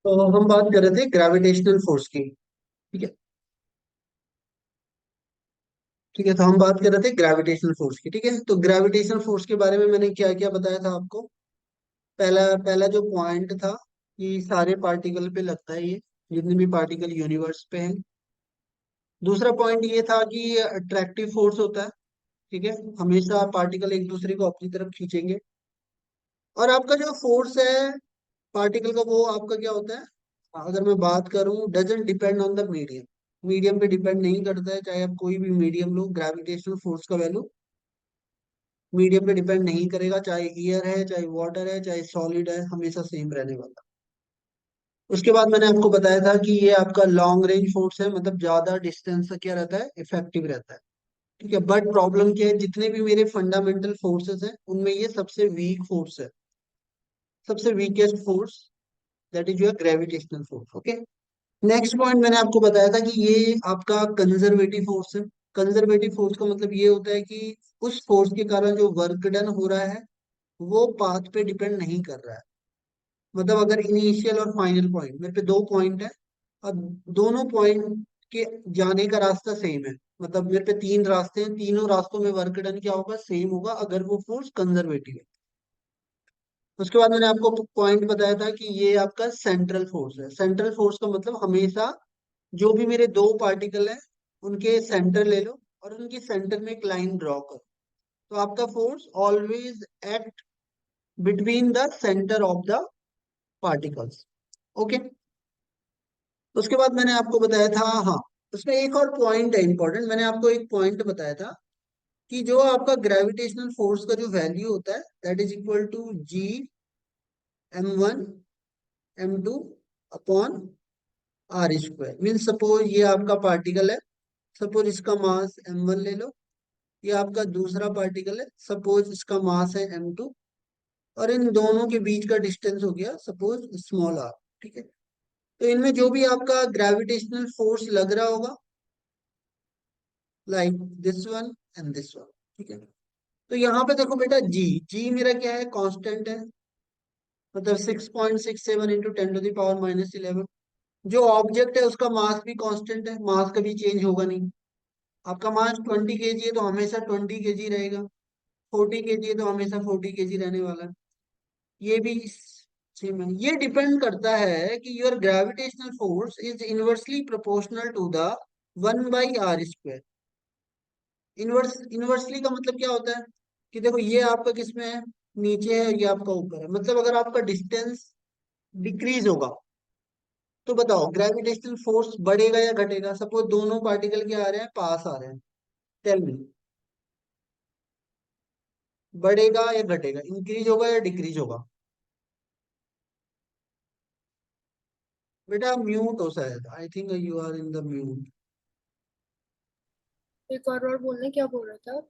तो हम बात कर रहे थे ग्रेविटेशनल फोर्स की। ठीक है। ठीक है, तो हम बात कर रहे थे ग्रेविटेशनल फोर्स की। ठीक है, तो ग्रेविटेशनल फोर्स के बारे में मैंने क्या क्या बताया था आपको। पहला पहला जो पॉइंट था कि सारे पार्टिकल पे लगता है ये, जितने भी पार्टिकल यूनिवर्स पे हैं। दूसरा पॉइंट ये था कि अट्रैक्टिव फोर्स होता है। ठीक है, हमेशा पार्टिकल एक दूसरे को अपनी तरफ खींचेंगे। और आपका जो फोर्स है पार्टिकल का, वो आपका क्या होता है, अगर मैं बात करूं, doesn't depend on the medium. Medium पे डिपेंड नहीं करता है, चाहे आप कोई भी मीडियम लो, ग्रेविटेशनल फोर्स का वैल्यू मीडियम पे डिपेंड नहीं करेगा। चाहे एयर है, चाहे वाटर है, चाहे सॉलिड है, हमेशा सेम रहने वाला। उसके बाद मैंने आपको बताया था कि ये आपका लॉन्ग रेंज फोर्स है, मतलब ज्यादा डिस्टेंस तक क्या रहता है, इफेक्टिव रहता है। ठीक है, बट प्रॉब्लम क्या है, जितने भी मेरे फंडामेंटल फोर्सेस हैं उनमें ये सबसे वीक फोर्स है, सबसे weakest force, that is your gravitational force. Okay. Next point मैंने आपको बताया था कि ये आपका कंजर्वेटिव फोर्स है। कंजर्वेटिव फोर्स का मतलब ये होता है कि उस फोर्स के कारण जो वर्क डन हो रहा है वो पाथ पे डिपेंड नहीं कर रहा है। मतलब अगर इनिशियल और फाइनल पॉइंट, मेरे पे दो पॉइंट है, अब दोनों पॉइंट के जाने का रास्ता सेम है, मतलब मेरे पे तीन रास्ते हैं, तीनों रास्तों में वर्क डन क्या होगा, सेम होगा, अगर वो फोर्स कंजर्वेटिव है। उसके बाद मैंने आपको पॉइंट बताया था कि ये आपका सेंट्रल फोर्स है। सेंट्रल फोर्स का मतलब हमेशा जो भी मेरे दो पार्टिकल हैं उनके सेंटर ले लो और उनकी सेंटर में एक लाइन ड्रॉ करो, तो आपका force always act between the centre of the particles. Okay. उसके बाद मैंने आपको बताया था, हाँ, उसमें एक और पॉइंट है इंपॉर्टेंट, मैंने आपको एक पॉइंट बताया था कि जो आपका ग्रेविटेशनल फोर्स का जो वैल्यू होता है, that is equal to G m1 m2 upon r²। Mean suppose ये आपका पार्टिकल है, सपोज इसका मास m1 ले लो, ये आपका दूसरा पार्टिकल है, सपोज इसका मास है m2, और इन दोनों के बीच का डिस्टेंस हो गया सपोज स्मॉल r। ठीक है, तो इनमें जो भी आपका ग्रेविटेशनल फोर्स लग रहा होगा, like this one and this one. ठीक है, तो यहाँ पे देखो बेटा, जी जी मेरा क्या है, कांस्टेंट है, मतलब 6.67 इंटू 10⁻⁻11। जो ऑब्जेक्ट है उसका मास भी कांस्टेंट है, मास कभी चेंज होगा नहीं। आपका मास 20 kg है तो हमेशा 20 kg रहेगा, 40 kg है तो हमेशा 40 kg रहने वाला है। ये भी सेम है। ये डिपेंड करता है कि your gravitational force is inversely proportional to the 1/r²। Inversely का मतलब क्या होता है कि देखो, ये आपका किसमें है, नीचे है, ये आपका ऊपर है। मतलब अगर आपका डिस्टेंस डिक्रीज होगा तो बताओ ग्रेविटेशनल फोर्स बढ़ेगा या घटेगा। सपोज दोनों पार्टिकल क्या आ रहे हैं, पास आ रहे हैं, टेल मी, बढ़ेगा या घटेगा, इंक्रीज होगा या डिक्रीज होगा। बेटा म्यूट हो शायद, I think you are in the mute. एक और बार बोलना, क्या बोल रहा था?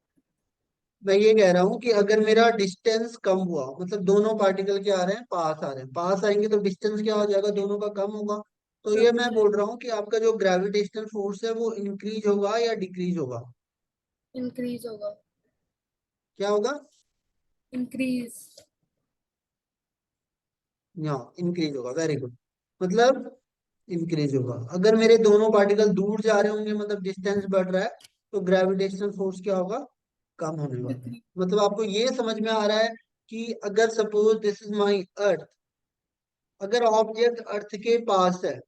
मैं ये कह रहा हूँ कि अगर मेरा डिस्टेंस कम हुआ, मतलब दोनों पार्टिकल क्या आ रहे हैं, पास आ रहे हैं, पास आएंगे तो डिस्टेंस क्या हो जाएगा, दोनों का कम होगा। तो ये मैं बोल रहा हूँ कि आपका जो ग्रेविटेशनल फोर्स है वो इंक्रीज होगा या डिक्रीज होगा। इंक्रीज होगा। क्या होगा, इंक्रीज। यहाँ इंक्रीज होगा, वेरी गुड। मतलब इंक्रीज होगा। अगर मेरे दोनों पार्टिकल दूर जा रहे होंगे, मतलब डिस्टेंस बढ़ रहा है, तो ग्रेविटेशनल फोर्स क्या होगा, कम होने वाला है। डिक्रीज। मतलब आपको ये समझ में आ रहा है कि अगर सपोज दिस इज माई अर्थ, अगर ऑब्जेक्ट अर्थ के पास है,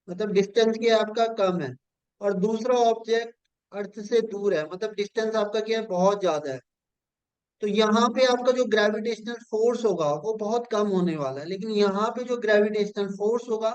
मतलब डिस्टेंस क्या है आपका, कम है, और दूसरा ऑब्जेक्ट अर्थ से दूर है, मतलब डिस्टेंस आपका क्या है, बहुत ज्यादा है, तो यहाँ पे आपका जो ग्रेविटेशनल फोर्स होगा वो बहुत कम होने वाला है। लेकिन यहाँ पे जो ग्रेविटेशनल फोर्स होगा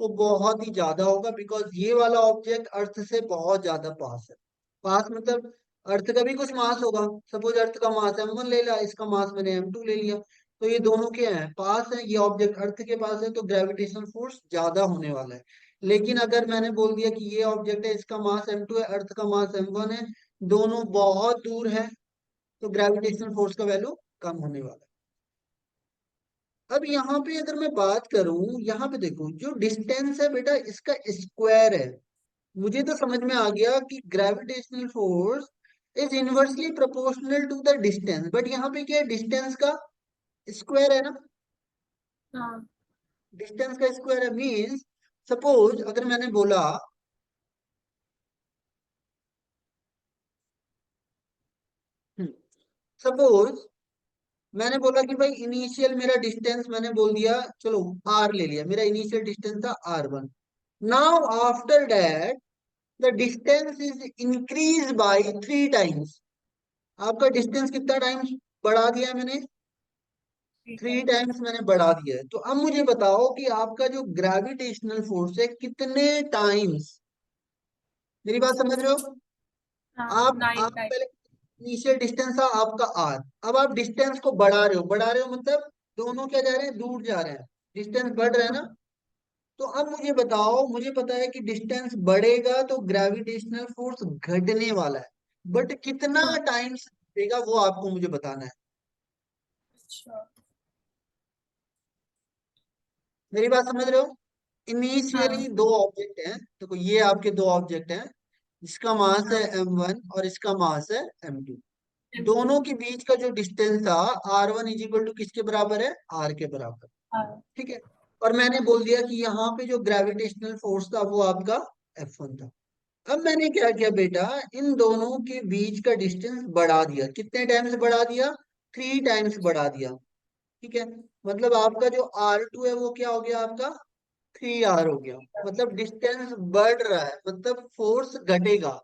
वो बहुत ही ज्यादा होगा, बिकॉज ये वाला ऑब्जेक्ट अर्थ से बहुत ज्यादा पास है। पास मतलब अर्थ का भी कुछ मास होगा, सपोज अर्थ का मास m1 ले लिया, इसका मास मैंने m2 ले लिया, तो ये दोनों क्या है, पास है, ये ऑब्जेक्ट अर्थ के पास है, तो ग्रेविटेशनल फोर्स ज्यादा होने वाला है। लेकिन अगर मैंने बोल दिया कि ये ऑब्जेक्ट है, इसका मास m2 है, अर्थ का मास m1 है, दोनों बहुत दूर है, तो ग्रेविटेशनल फोर्स का वैल्यू कम होने वाला है। अब यहाँ पे अगर मैं बात करूं, यहाँ पे देखो जो डिस्टेंस है बेटा, इसका स्क्वायर है। मुझे तो समझ में आ गया कि gravitational force is inversely proportional to the distance, but यहाँ पे क्या है, डिस्टेंस का स्क्वायर है ना। हाँ। डिस्टेंस का स्क्वायर है मीन्स सपोज अगर मैंने बोला सपोज मैंने बोला कि भाई इनिशियल मेरा डिस्टेंस मैंने बोल दिया, चलो आर ले लिया, मेरा इनिशियल डिस्टेंस था R1। Now after that the distance is increase by 3 times. आपका डिस्टेंस कितना टाइम्स बढ़ा दिया मैंने? 3 टाइम्स मैंने बढ़ा दिया है। तो अब मुझे बताओ कि आपका जो ग्रेविटेशनल फोर्स है कितने टाइम्स, मेरी बात समझ रहे हो? हाँ, आप 9 टाइम। पहले इनिशियल डिस्टेंस था आपका R, अब आप डिस्टेंस को बढ़ा रहे हो मतलब दोनों क्या जा रहे हैं, दूर जा रहे हैं, डिस्टेंस बढ़ रहा है ना। हाँ, तो अब मुझे बताओ, मुझे पता है कि डिस्टेंस बढ़ेगा तो ग्रेविटेशनल फोर्स घटने वाला है, बट कितना हाँ, टाइम्स घटेगा वो आपको मुझे बताना है। अच्छा। मेरी बात समझ रहे हो? इनिशियली हाँ, दो ऑब्जेक्ट हैं, देखो ये आपके दो ऑब्जेक्ट हैं, इसका मास है हाँ, m1 और इसका मास है m2। M2। दोनों के बीच का जो डिस्टेंस था R1 इज इक्वल टू किसके बराबर है? R के बराबर। हाँ, ठीक है। और मैंने बोल दिया कि यहाँ पे जो ग्रेविटेशनल फोर्स था वो आपका F1 था। अब मैंने क्या किया बेटा, इन दोनों के बीच का डिस्टेंस बढ़ा दिया। कितने टाइम्स बढ़ा दिया? 3 टाइम्स बढ़ा दिया। ठीक है। मतलब आपका जो R2 है वो क्या हो गया आपका? 3R हो गया। मतलब डिस्टेंस बढ़ रहा है मतलब फोर्स घटेगा।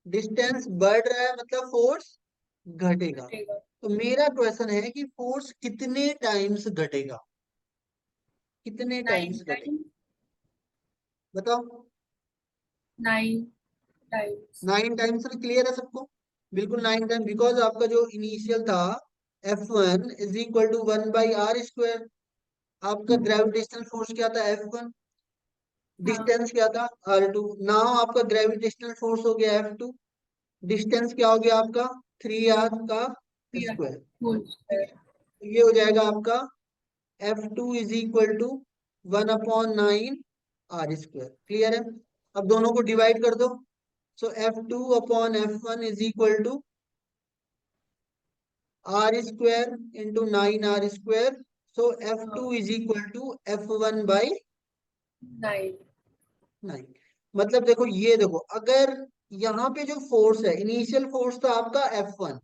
डिस्टेंस बढ़ रहा है मतलब फोर्स घटेगा। घटेगा। तो मेरा क्वेश्चन है कि फोर्स कितने टाइम्स घटेगा? कितने 9 टाइम्स घटेगा? टाइम। बताओ। 9 टाइम्स। 9 टाइम्स में क्लियर है सबको? बिल्कुल 9 टाइम, बिकॉज आपका जो इनिशियल था F1 is equal to 1/r²। आपका ग्रेविटेशनल फोर्स क्या था? F1। हाँ, डिस्टेंस क्या था? R2। नाउ आपका ग्रेविटेशनल फोर्स हो गया F2। डिस्टेंस क्या हो गया आपका? 3R का दिया स्क्वायर। होल ठीक है। स्क्वायर। तो ये हो जाएगा आपका F2 is equal to 1/9R²। Clear है? अब दोनों को डिवाइड कर दो। So F2/F1 is equal to R² into 9R²। So F2 हाँ, इज इक्वल टू F1/9। 9। मतलब देखो, ये देखो, अगर यहाँ पे जो फोर्स है, इनिशियल फोर्स था आपका F1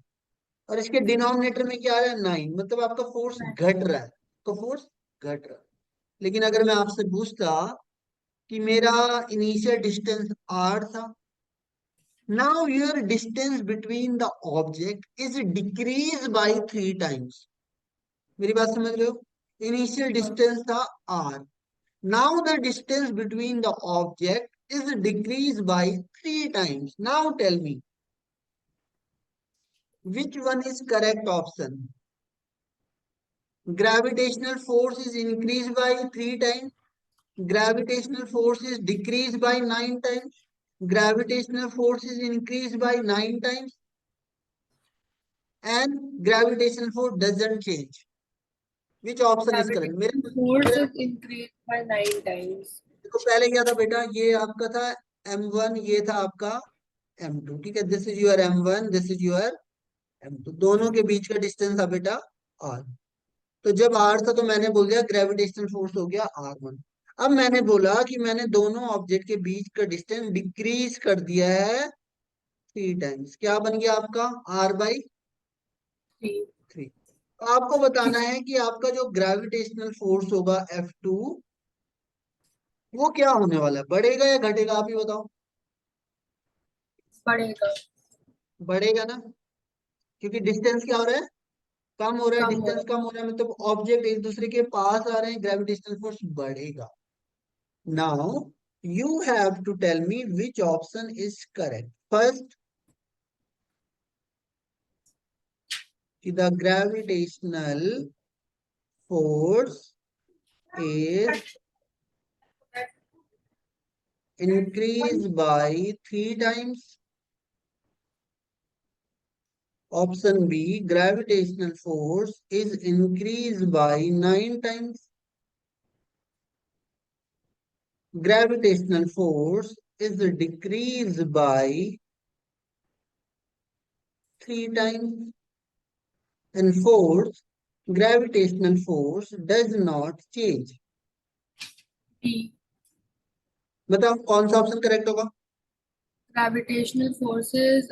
और इसके डिनोमिनेटर में क्या आ रहा है? 9, मतलब आपका फोर्स घट रहा है। तो फोर्स घट रहा है। लेकिन अगर मैं आपसे पूछता कि मेरा इनिशियल डिस्टेंस R था, now your distance between the object is decrease by 3 times. मेरी बात समझ रहे हो? इनिशियल हाँ, डिस्टेंस था R, now the distance between the object is decreased by 3 times. Now tell me, which one is correct option? Gravitational force is increased by 3 times. Gravitational force is decreased by 9 times. Gravitational force is increased by 9 times. And gravitational force doesn't change. Which option is correct? मेरे gravitational force मेरे is increase by 9 times. देखो, पहले क्या था बेटा, ये आपका था M1, ये था आपका M2। ठीक है, this is your M1, this is your M2। दोनों के बीच का डिस्टेंस था बेटा R। तो जब R था तो मैंने बोल दिया ग्रेविटेशनल फोर्स हो गया R1। अब मैंने बोला कि मैंने दोनों ऑब्जेक्ट के बीच का डिस्टेंस डिक्रीज कर दिया है 3 टाइम्स। क्या बन गया आपका? R/3। तो आपको बताना है कि आपका जो ग्रेविटेशनल फोर्स होगा F2 वो क्या होने वाला है, बढ़ेगा या घटेगा? आप ही बताओ। बढ़ेगा। बढ़ेगा ना, क्योंकि डिस्टेंस क्या हो रहा है? कम हो रहा है। कम हो डिस्टेंस रहा कम हो रहा है मतलब ऑब्जेक्ट एक दूसरे के पास आ रहे हैं, ग्रेविटेशनल फोर्स बढ़ेगा। Now you have to tell me which option is correct. First, the gravitational force is है। increased by 3 times. Option B, gravitational force is increased by 9 times. Gravitational force is decreased by 3 times. And fourth, gravitational force does not change. D. बताओ कौन सा option correct होगा। Gravitational forces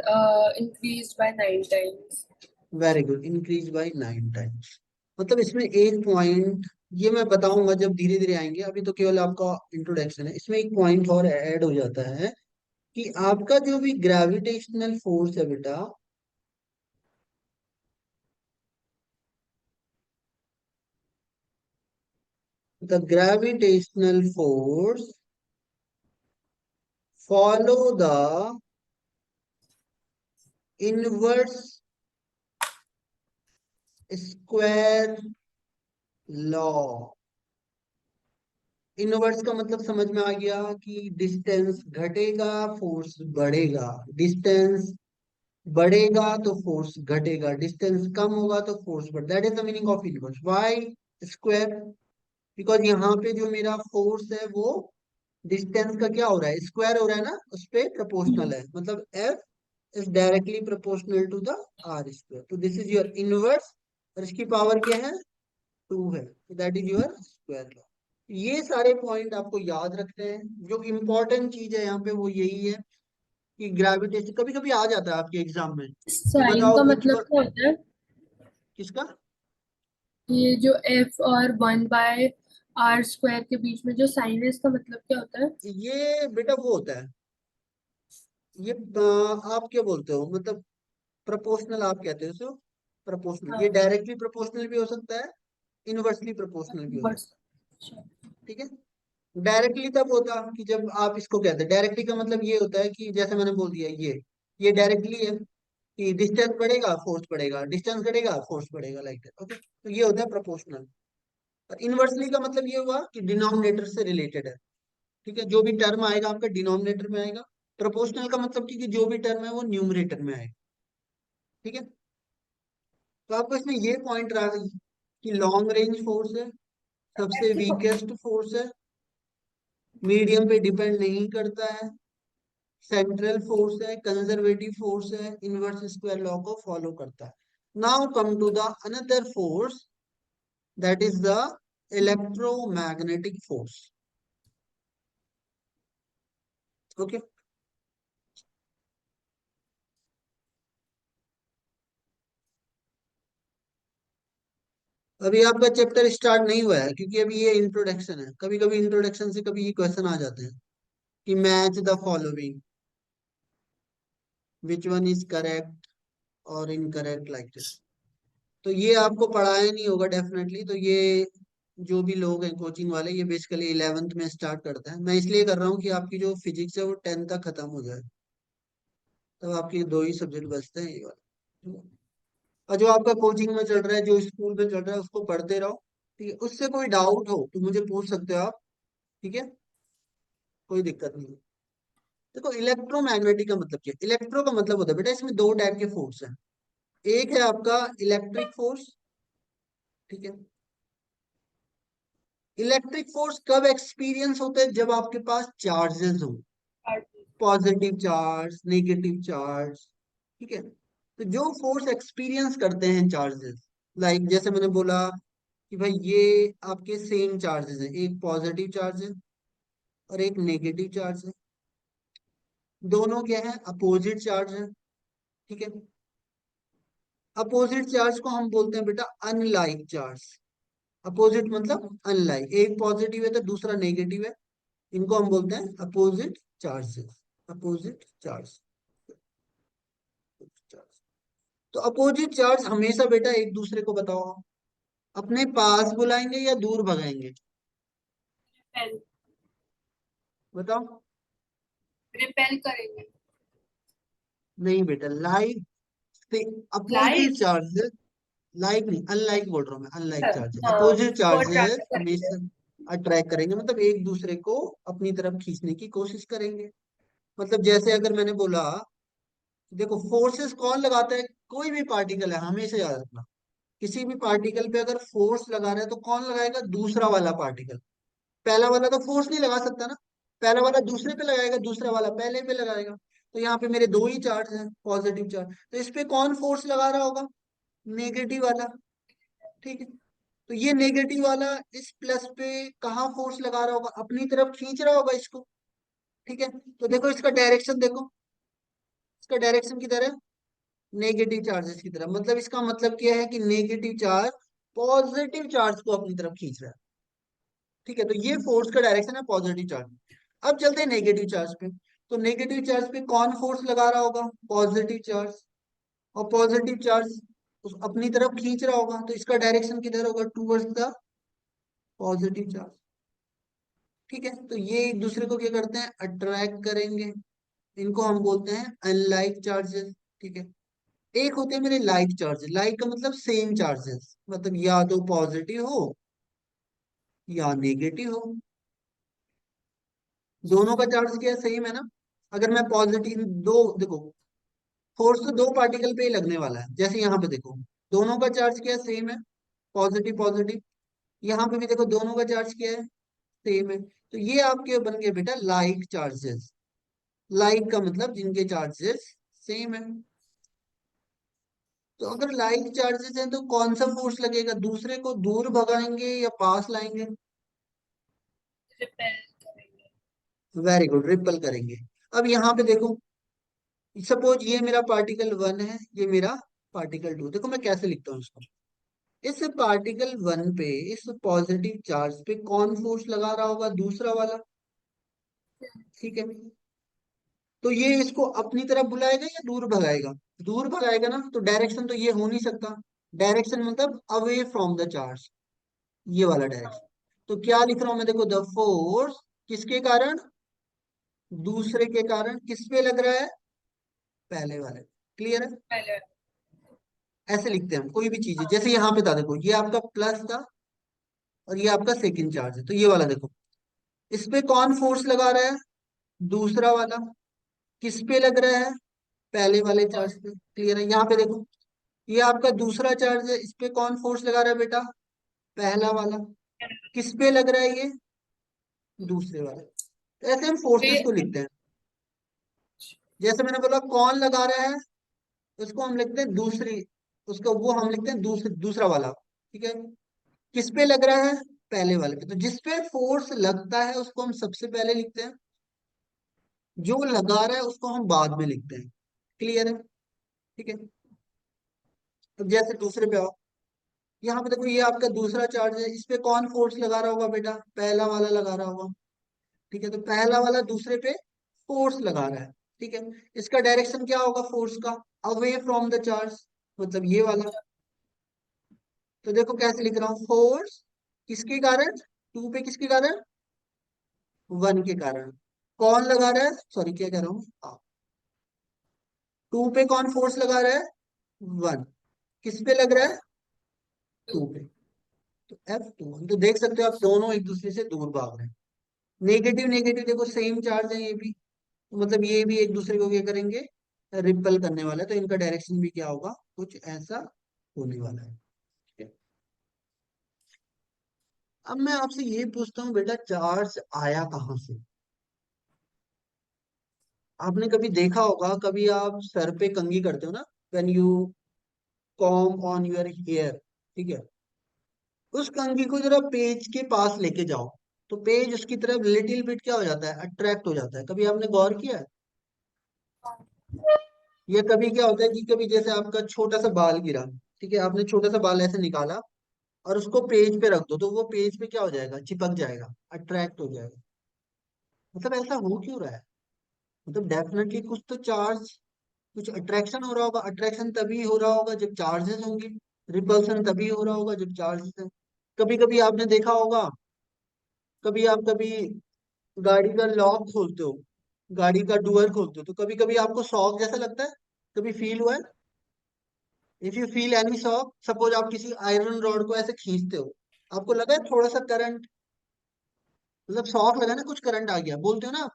increased by 9 times. Very good, increase by 9 times. मतलब इसमें एक point, ये मैं बताऊंगा जब धीरे धीरे आएंगे, अभी तो केवल आपका इंट्रोडक्शन है। इसमें एक पॉइंट और ऐड हो जाता है कि आपका जो भी ग्रेविटेशनल फोर्स है बेटा, the gravitational force follow the inverse square law. Inverse का मतलब समझ में आ गया कि डिस्टेंस घटेगा फोर्स बढ़ेगा, डिस्टेंस बढ़ेगा तो फोर्स घटेगा, डिस्टेंस कम होगा तो फोर्स बढ़, that is the meaning of inverse. Why square? Because यहाँ पे जो मेरा फोर्स है वो डिस्टेंस का क्या हो रहा है, स्क्वायर हो रहा है ना, उस पे Hmm. प्रोपोर्शनल है। मतलब F is directly proportional to the R square. तो दिस इज योर इनवर्स, और इसकी पावर क्या है, 2 है, that is your square law. ये सारे पॉइंट आपको याद रखने हैं। जो इम्पोर्टेंट चीज है यहाँ पे वो यही है कि ग्रेविटेशन कभी कभी आ जाता है आपके एग्जाम में कि साइन बताओ का विच मतलब वन। क्या होता है? किसका? ये जो एफ और 1/r² के बीच में जो साइन है, इसका मतलब क्या होता है? ये बेटा वो होता है, ये आप क्या बोलते हो, मतलब प्रोपोर्शनल आप कहते हो सो, प्रोपोर्शनल। ये हाँ, डायरेक्टली प्रोपोर्शनल भी हो सकता है, इनवर्सली प्रोपोर्शनल भी हो सकता वर्स। है। ठीक है। डायरेक्टली तब होता कि जब आप इसको कहते हैं, डायरेक्टली का मतलब ये होता है कि जैसे मैंने बोल दिया, ये डायरेक्टली है कि डिस्टेंस बढ़ेगा फोर्स बढ़ेगा, डिस्टेंस घटेगा फोर्स बढ़ेगा, लाइक दैट। ओके, तो ये होता है प्रोपोर्शनल। और इनवर्सली का मतलब ये हुआ कि डिनोमिनेटर से रिलेटेड है। ठीक है, जो भी टर्म आएगा आपका डिनोमिनेटर में आएगा। प्रोपोर्शनल का मतलब कि जो भी टर्म है वो न्यूमरेटर में आएगा। ठीक है। तो आपको इसमें ये पॉइंट रहा कि लॉन्ग रेंज फोर्स है, सबसे वीकेस्ट फोर्स है, मीडियम पे डिपेंड नहीं करता है, सेंट्रल फोर्स है, कंजर्वेटिव फोर्स है, इनवर्स स्क्वायर लॉ को फॉलो करता है। Now come to the another force, that is the electromagnetic force. Okay. अभी आपका चैप्टर स्टार्ट नहीं हुआ है क्योंकि अभी ये इंट्रोडक्शन है। कभी कभी इंट्रोडक्शन से कभी ये क्वेश्चन आ जाते हैं कि match the following, which one is correct और इनकरेक्ट, लाइक दिस। तो ये आपको पढ़ाया नहीं होगा डेफिनेटली। तो ये जो भी लोग हैं कोचिंग वाले, ये बेसिकली 11th में स्टार्ट करते हैं। मैं इसलिए कर रहा हूँ कि आपकी जो फिजिक्स है वो 10th तक खत्म हो जाए, तब आपके दो ही सब्जेक्ट बचते हैं, ये वाला। और जो आपका कोचिंग में चल रहा है, जो स्कूल में चल रहा है, उसको पढ़ते रहो। ठीक है, उससे कोई डाउट हो तो मुझे पूछ सकते हो आप। ठीक है, कोई दिक्कत नहीं है। देखो इलेक्ट्रोमैग्नेटिक का मतलब क्या है? इलेक्ट्रो का मतलब होता है बेटा, इसमें दो टाइप के फोर्स हैं। एक है आपका इलेक्ट्रिक फोर्स। ठीक है। इलेक्ट्रिक फोर्स कब एक्सपीरियंस होता है? जब आपके पास चार्जेस हो, पॉजिटिव चार्ज, नेगेटिव चार्ज। ठीक है। तो जो फोर्स एक्सपीरियंस करते हैं चार्जेस, लाइक जैसे मैंने बोला कि भाई ये आपके सेम चार्जेस हैं, एक पॉजिटिव चार्ज है और एक नेगेटिव चार्ज है। दोनों क्या है, अपोजिट चार्ज है। ठीक है। अपोजिट चार्ज को हम बोलते हैं बेटा अनलाइक चार्ज। अपोजिट मतलब अनलाइक, एक पॉजिटिव है तो दूसरा नेगेटिव है, इनको हम बोलते हैं अपोजिट चार्जेस। Opposite charge. तो अपोजिट चार्ज हमेशा बेटा एक दूसरे को बताओ, अपने पास बुलाएंगे या दूर भगाएंगे? रिपेल। बताओ। रिपेल करेंगे। नहीं बेटा, लाइक से अपोजिट लाइक। चार्ज, लाइक नहीं, अनलाइक बोल रहा हूँ मैं, अनलाइक चार्ज। हाँ, अपोजिट उसको चार्जेस अट्रैक्ट करेंगे। हमेशा अट्रैक्ट करेंगे, मतलब एक दूसरे को अपनी तरफ खींचने की कोशिश करेंगे। मतलब जैसे अगर मैंने बोला, देखो फोर्सेस कौन लगाता है? कोई भी पार्टिकल है, हमेशा याद रखना, किसी भी पार्टिकल पे अगर फोर्स लगा रहा है तो कौन लगाएगा? दूसरा वाला पार्टिकल। पहला वाला तो फोर्स नहीं लगा सकता ना, पहला वाला दूसरे पे लगाएगा, दूसरा वाला पहले पे लगाएगा। तो यहाँ पे मेरे दो ही चार्ज हैं, पॉजिटिव चार्ज, तो इस पे कौन फोर्स लगा रहा होगा? नेगेटिव वाला। ठीक है। तो ये नेगेटिव वाला इस प्लस पे कहाँ फोर्स लगा रहा होगा, अपनी तरफ खींच रहा होगा इसको। ठीक है, तो देखो इसका डायरेक्शन देखो, इसका डायरेक्शन किधर है, नेगेटिव चार्जेस की तरफ। मतलब इसका मतलब क्या है कि नेगेटिव चार्ज पॉजिटिव चार्ज को अपनी तरफ खींच रहा है। ठीक है, तो ये फोर्स का डायरेक्शन है पॉजिटिव चार्ज। अब चलते हैं नेगेटिव चार्ज पे। तो नेगेटिव चार्ज पे कौन फोर्स लगा रहा होगा, पॉजिटिव चार्ज। और पॉजिटिव चार्ज उस अपनी तरफ खींच रहा होगा, तो इसका डायरेक्शन किधर होगा, टूवर्ड्स द पॉजिटिव चार्ज। ठीक है, तो ये एक दूसरे को क्या करते हैं, अट्रैक्ट करेंगे। इनको हम बोलते हैं अनलाइक चार्जेस। ठीक है, एक होते हैं मेरे लाइक चार्जेस। लाइक का मतलब सेम चार्जेस, मतलब या तो पॉजिटिव हो या नेगेटिव हो, दोनों का चार्ज क्या सेम है ना। अगर मैं पॉजिटिव, दो देखो, फोर्स तो दो पार्टिकल पे ही लगने वाला है। जैसे यहाँ पे देखो, दोनों का चार्ज क्या सेम है, पॉजिटिव पॉजिटिव। यहाँ पे भी देखो दोनों का चार्ज क्या है, सेम है। तो ये आपके बन गए बेटा लाइक चार्जेस। लाइक का मतलब जिनके चार्जेस सेम है। तो अगर लाइक चार्जेस हैं तो कौन सा फोर्स लगेगा, दूसरे को दूर भगाएंगे या पास लाएंगे। रिपेल करेंगे। वेरी गुड, रिपल करेंगे। अब यहाँ पे देखो, सपोज ये मेरा पार्टिकल वन है, ये मेरा पार्टिकल टू। देखो मैं कैसे लिखता हूँ इसको। इस पार्टिकल वन पे, इस पॉजिटिव चार्ज पे कौन फोर्स लगा रहा होगा, दूसरा वाला। ठीक है, तो ये इसको अपनी तरफ बुलाएगा या दूर भगाएगा, दूर भगाएगा ना। तो डायरेक्शन तो ये हो नहीं सकता, डायरेक्शन मतलब अवे फ्रॉम द चार्ज, ये वाला डायरेक्शन। तो क्या लिख रहा हूं मैं, देखो द फोर्स किसके कारण, दूसरे के कारण, किस पे लग रहा है, पहले वाले। क्लियर है, पहले। ऐसे लिखते हैं हम कोई भी चीज है। जैसे यहाँ पे था देखो, ये आपका प्लस था और ये आपका सेकंड चार्ज है। तो ये वाला देखो, इस पे कौन फोर्स लगा रहा है, दूसरा वाला। किस पे लग रहा है, पहले वाले चार्ज पे। क्लियर है, यहाँ पे देखो, ये आपका दूसरा चार्ज है, इस पे कौन फोर्स लगा रहा है बेटा, पहला वाला। किस पे लग रहा है ये, दूसरे वाले। तो ऐसे हम फोर्सेस ये को लिखते हैं। जैसे मैंने बोला कौन लगा रहा है, उसको हम लिखते हैं दूसरी, उसको वो हम लिखते हैं दूसरा वाला। ठीक है, किस पे लग रहा है, पहले वाले पे। तो जिस पे फोर्स लगता है उसको हम सबसे पहले लिखते हैं, जो लगा रहा है उसको हम बाद में लिखते हैं। क्लियर है, ठीक है। तो जैसे दूसरे पे आओ, यहाँ पे देखो, ये आपका दूसरा चार्ज है, इस पे कौन फोर्स लगा रहा होगा बेटा, पहला वाला लगा रहा होगा। ठीक है, तो पहला वाला दूसरे पे फोर्स लगा रहा है। ठीक है, इसका डायरेक्शन क्या होगा फोर्स का, अवे फ्रॉम द चार्ज, मतलब ये वाला। तो देखो कैसे लिख रहा हूँ, फोर्स किसके कारण, टू पे किसके कारण, वन के कारण। कौन लगा रहा है, सॉरी क्या कह रहा हूँ, टू पे कौन फोर्स लगा रहा है, वन। किस पे लग रहा है, टू पे। तो F2, तो देख सकते हो आप दोनों एक दूसरे से दूर भाग रहे हैं। नेगेटिव नेगेटिव देखो सेम चार्ज है ये भी, तो मतलब ये भी एक दूसरे को क्या करेंगे, रिपल करने वाला है। तो इनका डायरेक्शन भी क्या होगा, कुछ ऐसा होने वाला है। ठीक है? अब मैं आपसे ये पूछता हूँ बेटा, चार्ज आया कहाँ से। आपने कभी देखा होगा, कभी आप सर पे कंघी करते हो ना, when you comb on your hair. ठीक है, उस कंघी को जरा पेज के पास लेके जाओ, तो पेज उसकी तरफ लिटिल बिट क्या हो जाता है, अट्रैक्ट हो जाता है। कभी आपने गौर किया है, या कभी क्या होता है कि कभी जैसे आपका छोटा सा बाल गिरा, ठीक है, आपने छोटा सा बाल ऐसे निकाला और उसको पेज पे रख दो, तो वो पेज पे क्या हो जाएगा, चिपक जाएगा, अट्रैक्ट हो जाएगा। मतलब ऐसा हो क्यों रहा है, मतलब डेफिनेटली कुछ तो चार्ज, कुछ अट्रैक्शन हो रहा होगा। अट्रैक्शन तभी हो रहा होगा जब चार्जेस होंगे, रिपल्सन तभी हो रहा होगा जब चार्जेस है। कभी कभी आपने देखा होगा, कभी गाड़ी का लॉक खोलते हो, गाड़ी का डोर खोलते हो, तो कभी कभी आपको शॉक जैसा लगता है, कभी फील हुआ है। If you feel any shock, suppose आप किसी आयरन रॉड को ऐसे खींचते हो, आपको लगा है थोड़ा सा करंट, मतलब शॉक लगा ना, कुछ करंट आ गया, बोलते हो ना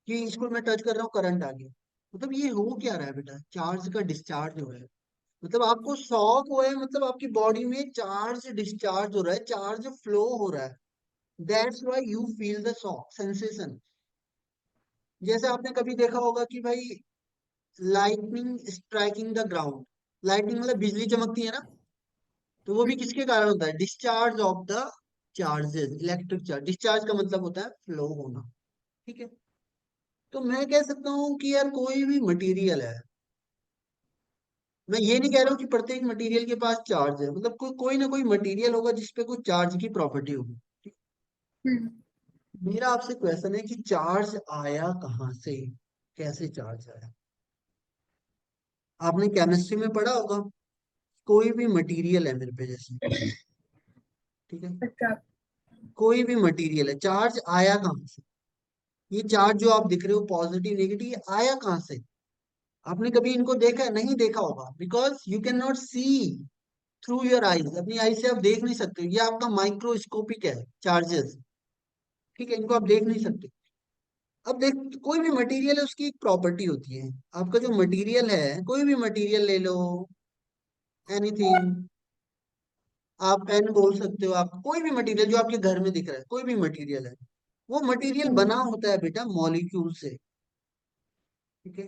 कि इसको मैं टच कर रहा हूँ करंट आ गया। मतलब ये हो क्या रहा है बेटा, चार्ज का डिस्चार्ज हो रहा है। मतलब आपको शॉक हुआ है, मतलब आपकी बॉडी में चार्ज डिस्चार्ज हो रहा है, चार्ज फ्लो हो रहा है। That's why you feel the shock sensation. जैसे आपने कभी देखा होगा कि भाई lightning striking the ground, lightning मतलब बिजली चमकती है ना, तो वो भी किसके कारण होता है? Discharge of the charges, electric charge. Discharge का मतलब होता है फ्लो होना। ठीक है। तो मैं कह सकता हूँ कि यार कोई भी मटेरियल है, मैं ये नहीं कह रहा हूँ कि प्रत्येक मटेरियल के पास चार्ज है, मतलब कोई कोई ना कोई मटेरियल होगा जिसपे कोई चार्ज की प्रॉपर्टी होगी। ठीक? हम्म। मेरा आपसे क्वेश्चन है कि चार्ज आया कहाँ से, कैसे चार्ज आया? आपने केमिस्ट्री में पढ़ा होगा, कोई भी मटेरियल है मेरे पे जैसे, ठीक है, अच्छा। कोई भी मटेरियल है, चार्ज आया कहाँ से? ये चार्ज जो आप दिख रहे हो पॉजिटिव नेगेटिव, ये आया कहाँ से? आपने कभी इनको देखा? नहीं देखा होगा, because you can not see through your eyes. अपनी आई से आप देख नहीं सकते, ये आपका माइक्रोस्कोपिक है चार्जेस। ठीक है, इनको आप देख नहीं सकते। अब देख, कोई भी मटेरियल है उसकी एक प्रॉपर्टी होती है। आपका जो मटेरियल है, कोई भी मटेरियल ले लो, एनीथिंग, आप पेन बोल सकते हो, आप कोई भी मटेरियल जो आपके घर में दिख रहा है, कोई भी मटेरियल है, वो मटेरियल बना हम्म। होता है बेटा मॉलिक्यूल से। ठीक है।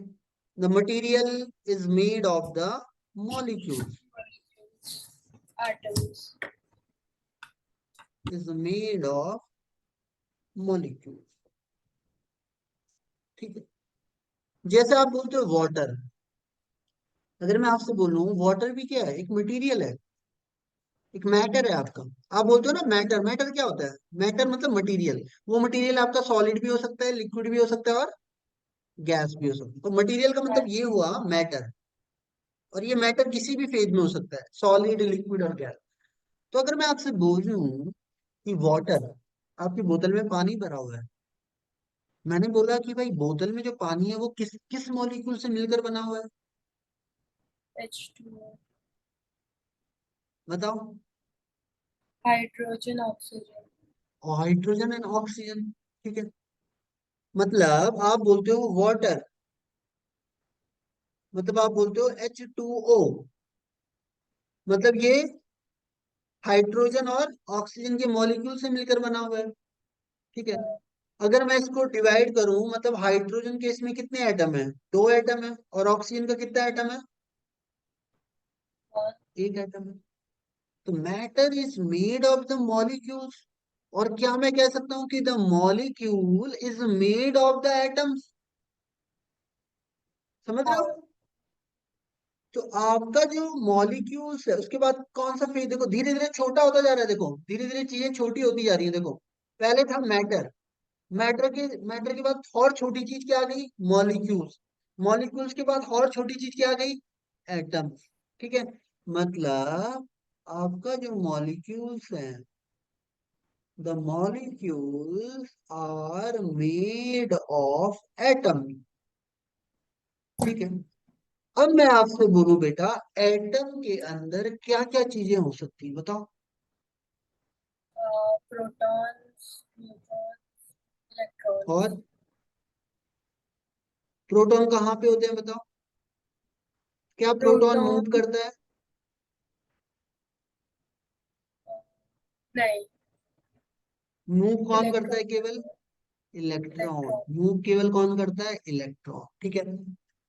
The material is made of the molecules, atoms. Is made of molecule. ठीक है। जैसे आप बोलते हो वाटर, अगर मैं आपसे बोलूं वाटर भी क्या है, एक मटेरियल है, एक मैटर है आपका। आप बोलते हो ना मैटर, मैटर क्या होता है? मैटर मतलब मटेरियल। वो मटेरियल आपका सॉलिड भी हो सकता है, लिक्विड भी हो सकता है, और गैस भी हो सकता है। तो मटेरियल का मतलब ये हुआ मैटर। और ये मैटर किसी भी फेज में हो सकता है, सॉलिड, लिक्विड और गैस। तो अगर मैं आपसे बोल रही हूँ कि वाटर, आपकी बोतल में पानी भरा हुआ है, मैंने बोला कि भाई बोतल में जो पानी है वो किस किस मॉलिक्यूल से मिलकर बना हुआ है? H2O। बताओ। Hydrogen, oxygen. Hydrogen and oxygen. ठीक है। मतलब आप बोलते हो वाटर, मतलब आप बोलते हो H2O, मतलब ये हाइड्रोजन और ऑक्सीजन के मॉलिक्यूल से मिलकर बना हुआ है। ठीक है। अगर मैं इसको डिवाइड करूं, मतलब हाइड्रोजन के इसमें कितने एटम है? दो एटम है। और ऑक्सीजन का कितना एटम है? और एक एटम है। तो matter is made of the molecules. और क्या मैं कह सकता हूं कि the molecule is made of the atoms? समझ रहे हो? हाँ। तो आपका जो मॉलिक्यूल्स है उसके बाद कौन सा फेज, देखो धीरे धीरे छोटा होता जा रहा है, देखो धीरे धीरे चीजें छोटी होती जा रही है। देखो पहले था मैटर, मैटर के बाद और छोटी चीज क्या आ गई? मॉलिक्यूल्स। मॉलिक्यूल्स के बाद और छोटी चीज क्या आ गई? एटम्स। ठीक है। मतलब आपका जो मॉलिक्यूल्स है, the molecules are made of atom. ठीक है। अब मैं आपसे बोलूं बेटा, एटम के अंदर क्या क्या चीजें हो सकती हैं, बताओ। Protons, neutrons, electrons. और प्रोटॉन कहाँ पे होते हैं, बताओ? क्या प्रोटॉन प्रोटॉन। मूव करता है? नहीं। मूव कौन करता इलेक्ट्रॉन। है केवल? इलेक्ट्रॉन। इलेक्ट्रॉन। मूव केवल कौन करता है? इलेक्ट्रॉन। ठीक है।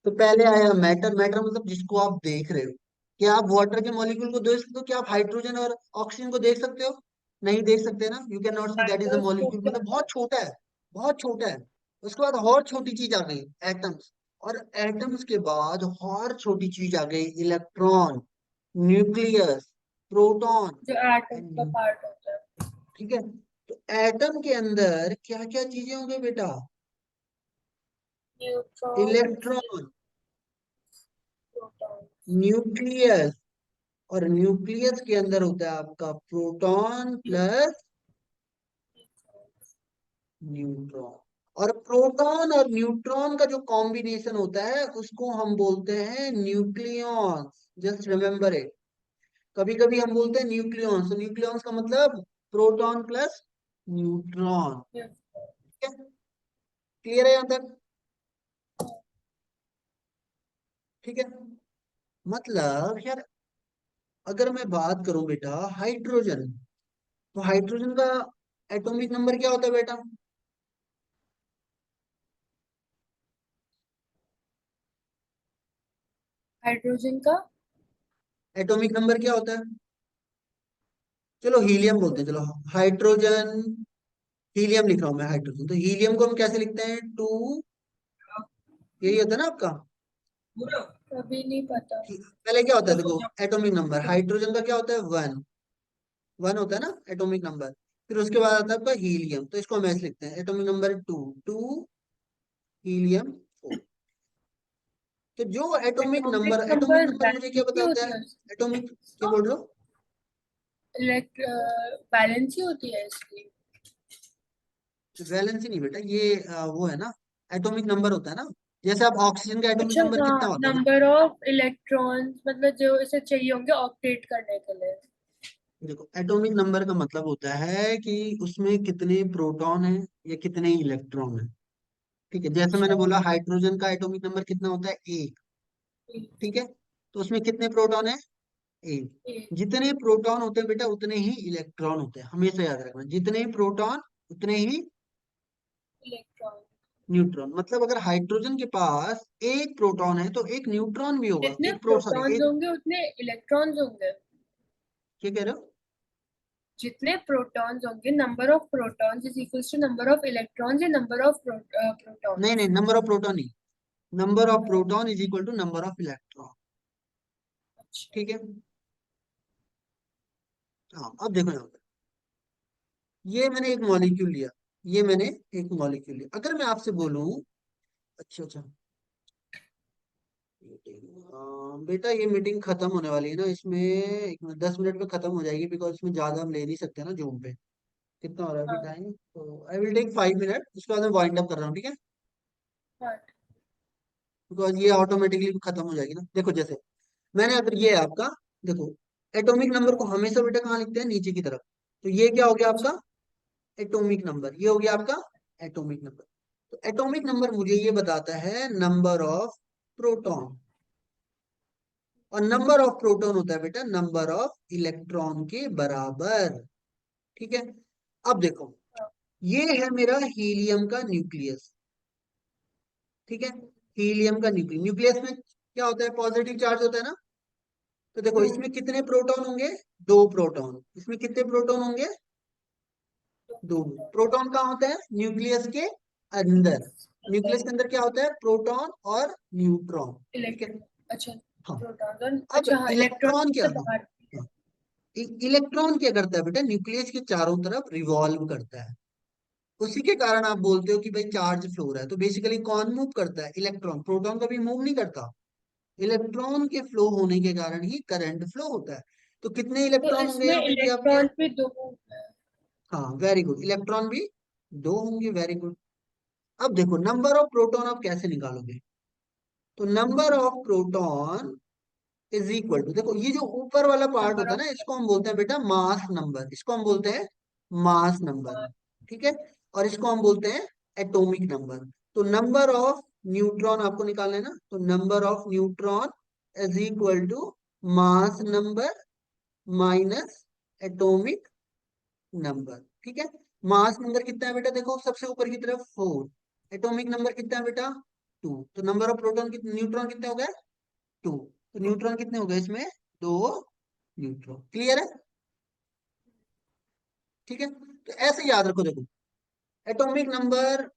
तो पहले आया मैटर, मैटर मतलब जिसको आप देख रहे हो। क्या आप वाटर के मॉलिक्यूल को देख सकते हो? क्या आप हाइड्रोजन और ऑक्सीजन को देख सकते हो? नहीं देख सकते ना, you can not see, that is a microscope molecule, के मतलब अंदर। बहुत छोटा है, बहुत छोटा है। उसके बाद और छोटी चीज आ गई, एटम्स। और एटम्स के बाद और छोटी चीज आ गई, इलेक्ट्रॉन, न्यूक्लियस, प्रोटॉन जो एटम का एंड। पार्ट होता है। ठीक है। तो एटम के अंदर क्या क्या चीजें होंगी बेटा? Neutrons, electron, protons. न्यूक्लियस, और न्यूक्लियस के अंदर होता है आपका प्रोटॉन प्लस न्यूट्रॉन। और प्रोटॉन और न्यूट्रॉन का जो कॉम्बिनेशन होता है उसको हम बोलते हैं न्यूक्लियॉन्स। Just remember it. कभी कभी हम बोलते हैं न्यूक्लियॉन्स, तो न्यूक्लियॉन्स का मतलब प्रोटॉन प्लस न्यूट्रॉन। ठीक है, क्लियर है यहां तक? ठीक है। मतलब यार, अगर मैं बात करूं बेटा हाइड्रोजन, तो हाइड्रोजन का एटॉमिक नंबर क्या होता है बेटा? हाइड्रोजन का एटॉमिक नंबर क्या होता है? चलो हीलियम बोलते हैं, चलो हाइड्रोजन, हीलियम लिख रहा हूं मैं हाइड्रोजन, तो हीलियम को हम कैसे लिखते हैं, टू, यही होता है ना आपका। अभी नहीं पता। पहले क्या होता है देखो, एटॉमिक नंबर, हाइड्रोजन का क्या होता है, वन, वन होता है ना एटॉमिक नंबर। फिर उसके बाद आता है आपका हीलियम, तो इसको हम ऐसे लिखते हैं, atomic number two, to helium four. तो जो atomic atomic number, atomic number number मुझे क्या वैलेंसी बताता होती है, है एटॉमिक, क्या उसकी। बोल रहे हो, वैलेंसी होती है इसकी। वैलेंसी नहीं बेटा, ये वो है ना, एटॉमिक नंबर होता है ना, जैसे आप ऑक्सीजन का एटॉमिक अच्छा नंबर कितना हाँ, होता है देखो। नंबर ऑफ इलेक्ट्रॉन्स मतलब जो इसे चाहिए होंगे ऑक्टेट करने के लिए। देखो एटॉमिक नंबर का मतलब होता है कि उसमें कितने प्रोटॉन है या कितने इलेक्ट्रॉन है। ठीक है, जैसे मैंने अच्छा। बोला हाइड्रोजन का एटॉमिक नंबर कितना होता है, एक। एक। ठीक है, तो उसमें कितने प्रोटॉन है, एक। एक जितने प्रोटॉन होते हैं बेटा उतने ही इलेक्ट्रॉन होते हैं, हमेशा याद रखना, जितने प्रोटॉन उतने ही इलेक्ट्रॉन। न्यूट्रॉन। मतलब अगर हाइड्रोजन के पास एक प्रोटॉन है तो एक न्यूट्रॉन भी होगा, जितने एक प्रो सॉरी प्रोटॉन्स एक, होंगे उतने इलेक्ट्रॉन्स होंगे। क्या कह रहे हो, जितने प्रोटॉन्स होंगे, number of protons is equals to number of electrons या नंबर ऑफ नहीं नहीं, प्रोटॉन्स। नंबर ऑफ प्रोटॉन नहीं, number of proton is equal to number of electron. अच्छा। ठीक है, हाँ अब देखो यहाँ पे, ये मैंने एक मॉलिक्यूल लिया, ये मैंने एक मॉलिक्यूल लिया, अगर मैं आपसे बोलूं, अच्छा अच्छा, बेटा ये मीटिंग खत्म होने वाली है ना, इसमें एक 10 मिनट में खत्म हो जाएगी, बिकॉज इसमें ज्यादा हम ले नहीं सकते ना जूम पे। कितना हो रहा है अभी हाँ। टाइम, तो आई विल टेक 5 मिनट, उसके बाद मैं वाइंड अप कर रहा हूँ, ठीक है, हाँ। बिकॉज ये ऑटोमेटिकली खत्म हो जाएगी ना। देखो जैसे मैंने, अगर ये है आपका, देखो एटॉमिक नंबर को हमेशा बेटा कहाँ लिखते हैं, नीचे की तरफ। तो ये क्या हो गया अच्छा। आपका एटॉमिक नंबर, ये हो गया आपका एटॉमिक नंबर। तो एटॉमिक नंबर मुझे ये बताता है नंबर ऑफ प्रोटॉन, और नंबर ऑफ प्रोटॉन होता है बेटा नंबर ऑफ इलेक्ट्रॉन के बराबर। ठीक है, अब देखो, हाँ। ये है मेरा हीलियम का न्यूक्लियस। ठीक है, हीलियम का न्यूक्लियस, न्यूक्लियस में क्या होता है, पॉजिटिव चार्ज होता है ना। तो देखो हम्म। इसमें कितने प्रोटॉन होंगे, दो प्रोटॉन, इसमें कितने प्रोटॉन होंगे, तो दो। प्रोटॉन। प्रोटॉन कहाँ होता है, न्यूक्लियस के अंदर। न्यूक्लियस अंदर। के अंदर क्या होता है, प्रोटॉन और न्यूट्रॉन। ठीक है, इलेक्ट्रॉन। अच्छा। हाँ। प्रोटॉन और अब अच्छा हाँ, इलेक्ट्रॉन इलेक्ट्रॉन क्या, से बाहर। हाँ, इलेक्ट्रॉन क्या करता है बेटा, न्यूक्लियस के चारों तरफ रिवॉल्व करता है। उसी के कारण आप बोलते हो कि भाई चार्ज फ्लो हो रहा है, तो बेसिकली कौन मूव करता है, इलेक्ट्रॉन, प्रोटॉन कभी मूव नहीं करता। इलेक्ट्रॉन के फ्लो होने के कारण ही करंट फ्लो होता है। तो कितने तो इलेक्ट्रॉन होंगे इसमें यहाँ पे जी आपके, इलेक्ट्रॉन भी दो हैं। हाँ वेरी गुड, इलेक्ट्रॉन भी दो होंगे, वेरी गुड। अब देखो नंबर ऑफ प्रोटॉन आप कैसे निकालोगे, तो number of proton is equal to, देखो ये जो ऊपर वाला पार्ट नंबर होता है ऑफ। ना, इसको हम बोलते हैं बेटा मास नंबर, इसको हम बोलते हैं मास नंबर। ठीक है, और इसको हम बोलते हैं एटॉमिक नंबर। तो नंबर ऑफ न्यूट्रॉन आपको निकालना है ना, तो number of neutron is equal to mass number minus atomic number. ठीक है, मास नंबर कितना है बेटा, देखो सबसे ऊपर की तरफ फोर, एटॉमिक नंबर कितना है बेटा, टू। तो नंबर ऑफ प्रोटॉन कितने, न्यूट्रॉन कितने हो गए, टू। तो न्यूट्रॉन कितने हो गए इसमें, दो न्यूट्रॉन। क्लियर है, ठीक है, तो ऐसे याद रखो, देखो एटॉमिक नंबर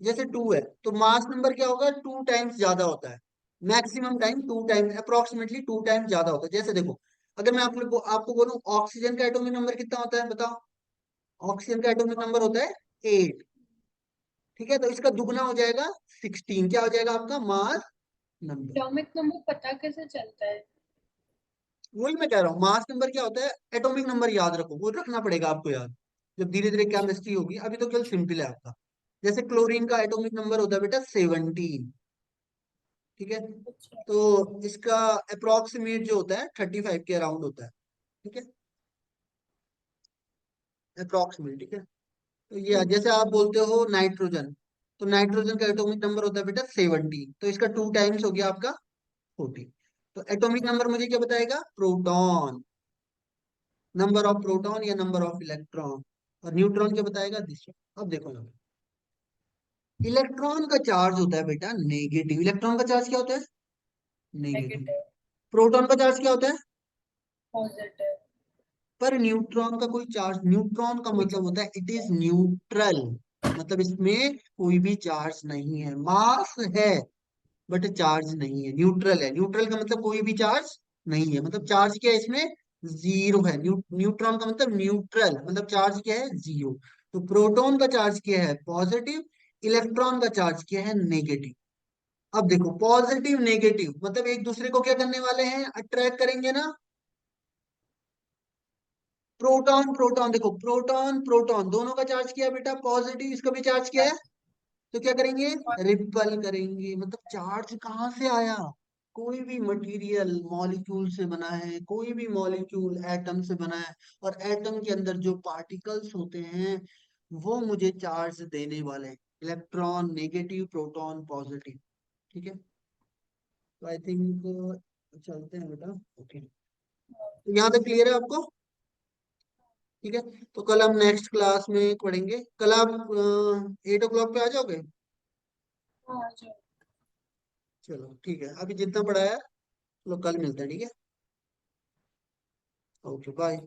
जैसे टू है, तो मास नंबर क्या होगा, टू टाइम्स ज्यादा होता है, maximum time two times, approximately two times ज्यादा होता है। जैसे देखो, अगर मैं आपको बोलूं ऑक्सीजन का एटॉमिक नंबर कितना होता है बताओ, ऑक्सीजन का एटॉमिक नंबर होता है 8। ठीक है, तो इसका दुगना हो जाएगा 16, क्या हो जाएगा आपका मास नंबर। एटॉमिक नंबर पता कैसे चलता है? वही मैं कह रहा हूँ, मास नंबर क्या होता है, एटॉमिक नंबर याद रखो, वो रखना पड़ेगा आपको याद, जब धीरे धीरे केमिस्ट्री होगी, अभी तो केवल सिंपल है आपका। जैसे क्लोरीन का एटॉमिक नंबर होता है बेटा 17। ठीक है, अच्छा। तो इसका अप्रोक्सीमेट जो होता है 35 के अराउंड होता है। ठीक है, अप्रोक्सीमेट, ठीक है। तो ये हम्म। जैसे आप बोलते हो नाइट्रोजन, तो नाइट्रोजन का एटॉमिक नंबर होता है बेटा 70, तो इसका टू टाइम्स हो गया आपका 40। तो एटॉमिक नंबर मुझे क्या बताएगा, प्रोटॉन, नंबर ऑफ प्रोटॉन या नंबर ऑफ इलेक्ट्रॉन, और न्यूट्रॉन क्या बताएगा, दिस। अब देखो यहाँ पे इलेक्ट्रॉन का चार्ज होता है बेटा नेगेटिव, इलेक्ट्रॉन का चार्ज क्या होता है, नेगेटिव। नेगेटिव। प्रोटॉन का चार्ज क्या होता है, पॉजिटिव। पर न्यूट्रॉन का कोई चार्ज, न्यूट्रॉन का मतलब होता है इट इज न्यूट्रल, मतलब इसमें कोई भी चार्ज नहीं है, मास है बट चार्ज नहीं है, न्यूट्रल है। न्यूट्रल का मतलब कोई भी चार्ज नहीं है, मतलब चार्ज क्या है इसमें, जीरो है। न्यूट्रॉन का मतलब न्यूट्रल, मतलब चार्ज क्या है, जीरो। तो प्रोटॉन का चार्ज क्या है, पॉजिटिव, इलेक्ट्रॉन का चार्ज क्या है, नेगेटिव। अब देखो पॉजिटिव नेगेटिव मतलब एक दूसरे को क्या करने वाले हैं, अट्रैक्ट करेंगे ना। प्रोटॉन प्रोटॉन, देखो प्रोटॉन प्रोटॉन दोनों का चार्ज क्या है बेटा, पॉजिटिव, इसका भी चार्ज क्या है, तो क्या करेंगे, रिपल करेंगे। मतलब चार्ज कहाँ से आया, कोई भी मटेरियल मॉलिक्यूल से बना है, कोई भी मॉलिक्यूल एटम से बना है, और एटम के अंदर जो पार्टिकल्स होते हैं वो मुझे चार्ज देने वाले हैं, इलेक्ट्रॉन नेगेटिव, प्रोटॉन पॉजिटिव। ठीक है, तो आई थिंक चलते हैं बेटा। ओके, तो यहाँ तक क्लियर है आपको। ठीक है, तो कल हम नेक्स्ट क्लास में पढ़ेंगे। कल आप 8 o'clock पे आ जाओगे। हाँ जी। चलो ठीक है, अभी जितना पढ़ा है, चलो कल मिलते हैं, ठीक है। Okay bye.